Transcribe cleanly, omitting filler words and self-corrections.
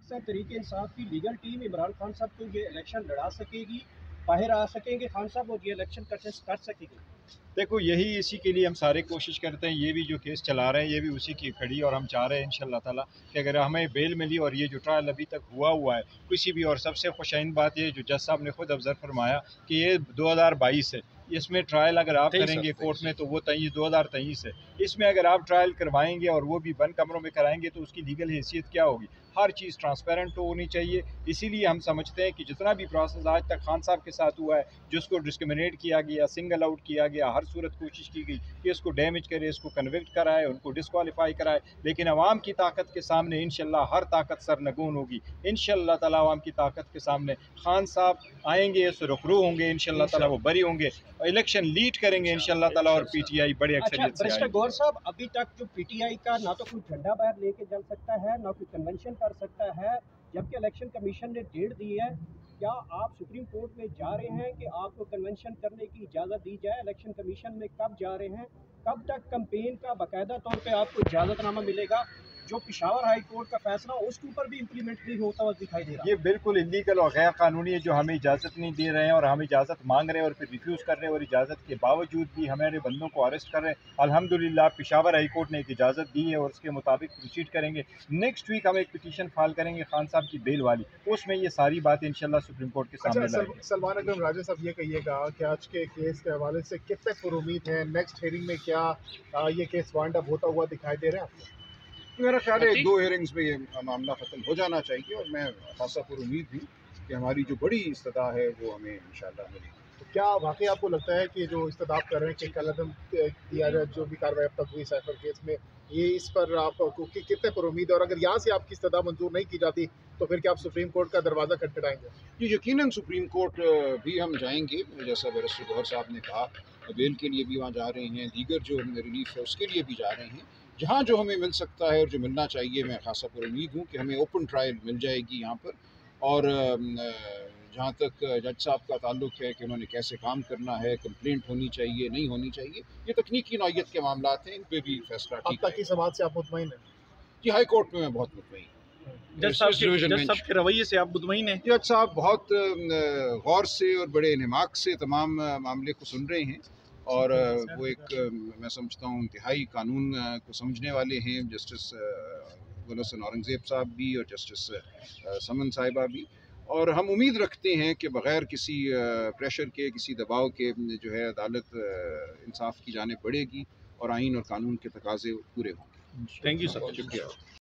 साहब तरीके इंसाफ की लीगल टीम इमरान खान साहब को ये इलेक्शन लड़ा सकेगी, बाहर आ सकेंगे खान साहब और ये इलेक्शन कंटेस्ट कर सकेंगे? देखो यही इसी के लिए हम सारे कोशिश करते हैं, ये भी जो केस चला रहे हैं ये भी उसी की खड़ी, और हम चाह रहे हैं इंशाल्लाह ताला कि अगर हमें बेल मिली और ये जो ट्रायल अभी तक हुआ है किसी भी, और सबसे खुशाइन बात ये जो जज साहब ने खुद ऑब्जर्व फरमाया कि ये 2022 है, इसमें ट्रायल अगर आप करेंगे कोर्ट में तो वो 2023 है, इसमें अगर आप ट्रायल करवाएंगे और वो भी बंद कमरों में कराएंगे तो उसकी लीगल हैसियत क्या होगी? हर चीज़ ट्रांसपेरेंट होनी चाहिए। इसीलिए हम समझते हैं कि जितना भी प्रोसेस आज तक खान साहब के साथ हुआ है, जिसको डिस्क्रिमिनेट किया गया, सिंगल आउट किया गया, हर सूरत कोशिश की गई कि इसको डैमेज करे, इसको कन्विक्ट कराए, उनको डिस्क्वालीफाई कराए, लेकिन अवाम की ताकत के सामने इंशाल्लाह हर ताकत सरनगून होगी। इंशाल्लाह ताला अवाम की ताकत के सामने खान साहब आएंगे, सुरखरू होंगे, इंशाल्लाह ताला वो बरी होंगे, इलेक्शन लीड करेंगे इंशाल्लाह ताला, और पीटीआई बड़े अक्सरियत से बैरिस्टर आएगी। गौर साहब, अभी तक जो पीटीआई का ना तो कोई झंडा बाहर लेके चल सकता है, ना कोई कन्वेंशन कर सकता है, जबकि इलेक्शन कमीशन ने डेट दी है। क्या आप सुप्रीम कोर्ट में जा रहे हैं कि आपको कन्वेंशन करने की इजाज़त दी जाए? इलेक्शन कमीशन में कब जा रहे हैं? कब तक कैंपेन का बाकायदा तौर पे आपको इजाज़तनामा मिलेगा? जो पिशावर हाई कोर्ट का फैसला उसके ऊपर भी इम्प्लीमेंट नहीं होता हुआ दिखाई दे रहा है। ये बिल्कुल इलीगल और गैर कानूनी है, जो हमें इजाज़त नहीं दे रहे हैं और हम इजाज़त मांग रहे हैं और फिर रिफ्यूज़ कर रहे हैं, और इजाज़त के बावजूद भी हमारे बंदों को अरेस्ट कर रहे हैं। अल्हम्दुलिल्लाह पिशावर हाई कोर्ट ने एक इजाज़त दी है और उसके मुताबिक प्रोसीड करेंगे। नेक्स्ट वीक हम एक पिटीशन फाइल करेंगे खान साहब की बेल वाली, उसमें ये सारी बातें इंशाल्लाह सुप्रीम कोर्ट के सामने लाएंगे। सलमान अकरम राजा साहब, ये कहिएगा कि आज के केस के हवाले से कितने पुरुमीद हैं? नेक्स्ट हियरिंग में क्या ये केस वाइंड अप होता हुआ दिखाई दे रहा है आपको? मेरा ख्याल है 2 हियरिंग्स में ये मामला ख़त्म हो जाना चाहिए, और मैं खासा पुरुमीद हूँ कि हमारी जो बड़ी इस्तदा है वो हमें इंशाल्लाह मिलेगी। तो क्या वाकई आपको लगता है कि जो इस्तदाब कर रहे हैं कि कलअदम किया जाए, जो भी कार्रवाई अब तक हुई साइफर केस में, ये इस पर आपको कितने पुरुमीद, और अगर यहाँ से आपकी इस्तदा मंजूर नहीं की जाती तो फिर क्या आप सुप्रीम कोर्ट का दरवाज़ा खटखटाएंगे? ये यकीनन सुप्रीम कोर्ट भी हम जाएंगे, जैसा बैरिस्टर गौहर साहब ने कहा, बेल के लिए भी वहाँ जा रहे हैं, दीगर जो रिलीफ है उसके लिए भी जा रहे हैं। जहाँ जो हमें मिल सकता है और जो मिलना चाहिए, मैं खासा पुरुमीद हूँ कि हमें ओपन ट्रायल मिल जाएगी यहाँ पर। और जहाँ तक जज साहब का ताल्लुक है कि उन्होंने कैसे काम करना है, कंप्लेंट होनी चाहिए नहीं होनी चाहिए, ये तकनीकी नौइयत के मामला हैं, इन पर भी फैसला अब ठीक तक की समाज से आप मुतमईन हैं? जी, हाई कोर्ट में मैं बहुत मुतमईन हूँ। जज साहब के रवैये से आप मुतमईन हैं? जज साहब बहुत गौर से और बड़े इन्हिमाक से तमाम मामले को सुन रहे हैं, और वो एक मैं समझता हूँ इंतहाई कानून को समझने वाले हैं। जस्टिस गुल हसन औरंगज़ेब साहब भी और जस्टिस समन साहिबा भी, और हम उम्मीद रखते हैं कि बग़ैर किसी प्रेशर के, किसी दबाव के जो है अदालत इंसाफ की जानिब बढ़ेगी और आइन और कानून के तकाज़े पूरे होंगे। Thank you sir. शुक्रिया।